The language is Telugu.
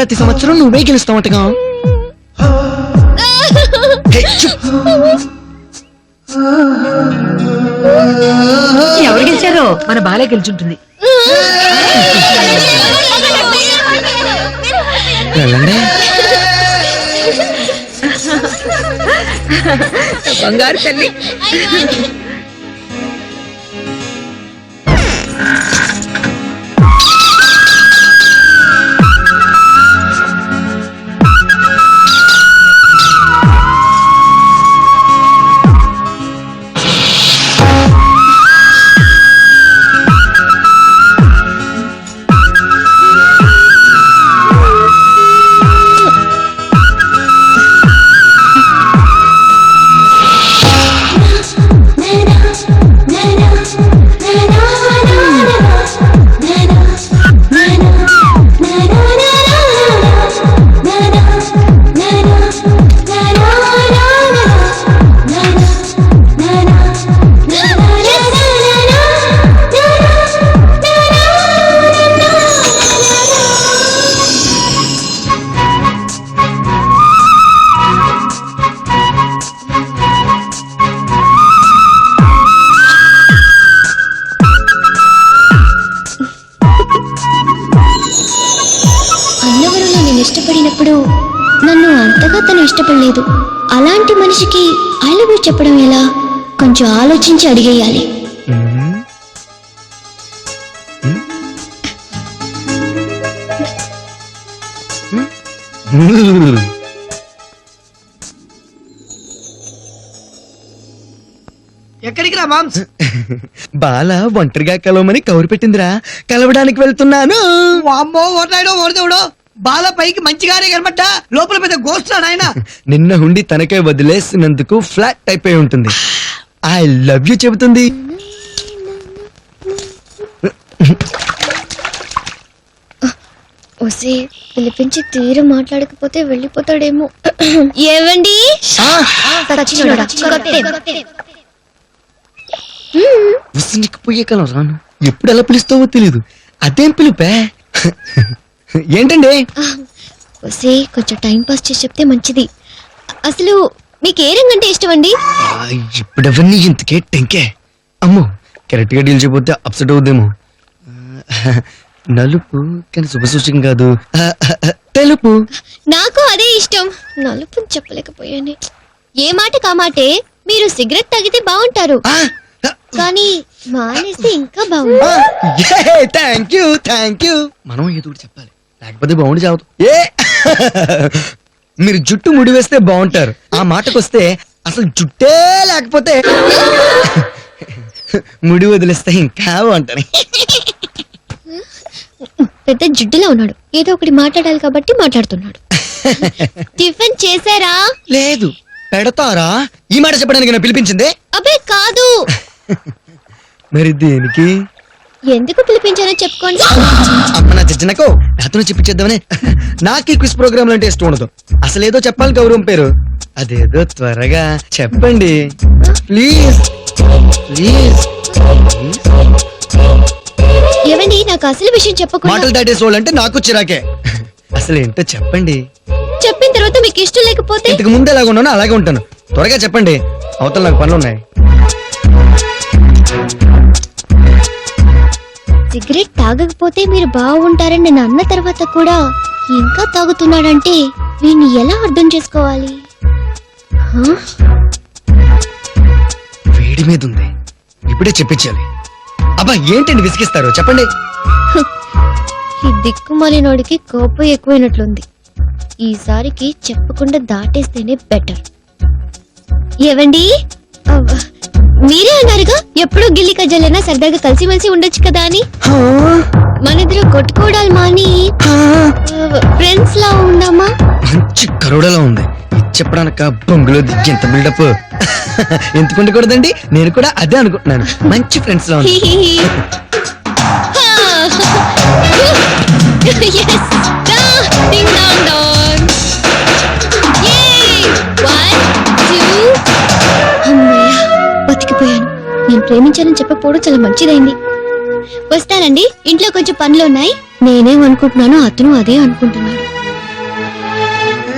ప్రతి సంవత్సరం నువ్వే గెలుస్తావంటగా. ఎవరు గెలిచారో? మన బాలే గెలుచుంటుంది. బంగారు తల్లి. ఇష్టపడినప్పుడు నన్ను అంతగా తను ఇష్టపడలేదు. అలాంటి మనిషికి ఐ లవ్ యూ చెప్పడం ఎలా? కొంచెం ఆలోచించి అడిగేయాలి. ఎక్కడికి రా మామ్స్? బాల ఒంటరిగా కలవమని కౌరు పెట్టిందిరా, కలవడానికి వెళ్తున్నాను. అమ్మో ఓటాడో ఓడదేవుడో, బాల పైకి మంచిగానే కనబడ్డా లోపల పెద్ద గోస్ట్ ఆయన. నిన్న హుండి తనకే వదిలేసినందుకు ఫ్లాట్ అయిపోయి ఉంటుంది. ఐ లవ్ యూ చెబుతుంది. ఒసే పిలిపించి తీరు మాట్లాడకపోతే వెళ్ళిపోతాడేమో. ఏవండి? విసిగిపోయే కలం రాను, ఎప్పుడు ఎలా పిలుస్తావో తెలీదు. అదేం పిలుపే? ఏంటండి? ఒసే కొంచెం టైం పాస్ చేసి చెప్తే మంచిది. అసలు మీకు ఏ రంగు అంటే ఇష్టం అండి? ఇప్పుడవన్నీ ఇంతకే టెంకే. అమ్మో, కరెక్ట్ గా డీల్ చేయబోతే అప్సెట్ అవుద్దేమో. నలుపు కానీ శుభసూచకం కాదు, తెలుపు. నాకు అదే ఇష్టం. నలుపు చెప్పలేకపోయాను. ఏ మాట కామాటే, మీరు సిగరెట్ తాగితే బాగుంటారు, కానీ మానేస్తే ఇంకా బాగుంది. Thank you thank you. మనం ఏదో చెప్పాలి, లేకపోతే బాగుండి చావదు. మీరు జుట్టు ముడి వేస్తే బాగుంటారు, ఆ మాటకొస్తే అసలు జుట్టే లేకపోతే ముడి వదిలేస్తే ఇంకా బాగుంటారు. పెద్ద జిడ్డులా ఉన్నాడు, ఏదో ఒకటి మాట్లాడాలి కాబట్టి మాట్లాడుతున్నాడు. టిఫిన్ చేశారా? లేదు. పెడతారా? ఈ మాట చెప్పడానికి నేను పిలిపించింది. అబ్బే కాదు. మరి దేనికి? ఎందుకు పిలిపించానో చెప్పుకోండి. అమ్మ నా జడ్జనకు నాతో చెప్పించేద్దామని. నాకు ఈ క్విజ్ ప్రోగ్రామ్ అంటే ఇష్టం ఉండదు. అసలు ఏదో చెప్పాలి గౌరవం పేరు, అదేదో త్వరగా చెప్పండి ప్లీజ్ ప్లీజ్. ఏవండి, నాకు అసలు విషయం చెప్పకుండా మాటలు దాటేసోళ్ళంటే నాకు చిరాకే. అసలు ఏంటో చెప్పండి. చెప్పిన తర్వాత మీకు ఇష్టం లేకపోతే? ఇంతకు ముందు ఎలాగ ఉన్నానో అలాగే ఉంటాను. త్వరగా చెప్పండి, అవతల నాకు పనులు ఉన్నాయి. సిగరెట్ తాగకపోతే మీరు బాగుంటారని నేను అన్న తర్వాత కూడా ఇంకా తాగుతున్నాడంటే వీడిని ఎలా అర్థం చేసుకోవాలి? వేడి మీద ఉంది, ఇప్పుడే చెప్పించాలి. అబ్బా ఏంటండి విసిగిస్తారు, చెప్పండి. ఈ దిక్కుమాలినోడికి కోపం ఎక్కువైనట్లుంది. ఈసారికి చెప్పకుండా దాటేస్తేనే బెటర్. ఏవండి, మీరే అన్నారుగా ఎప్పుడూ గిల్లి కజ్జలైనా సరదాగా కలిసిమెలిసి ఉండొచ్చు కదా అని. మనిద్దరు కొట్టుకోవడాలు మాని ఫ్రెండ్స్ లా ఉందామా? మంచి కరోడలా ఉంది. చెప్పడానిక బొంగులో ఎంత బిల్డప్. ఎందుకు ఉండకూడదండి, నేను కూడా అదే అనుకుంటున్నాను. మంచి ఫ్రెండ్స్ లా ఉంది. బతికిపోయాను. నేను ప్రేమించానని చెప్పకపోవడం చాలా మంచిదైంది. వస్తానండి, ఇంట్లో కొంచెం పనులు ఉన్నాయి. నేనేమనుకుంటున్నానో అతను అదే అనుకుంటున్నాడు.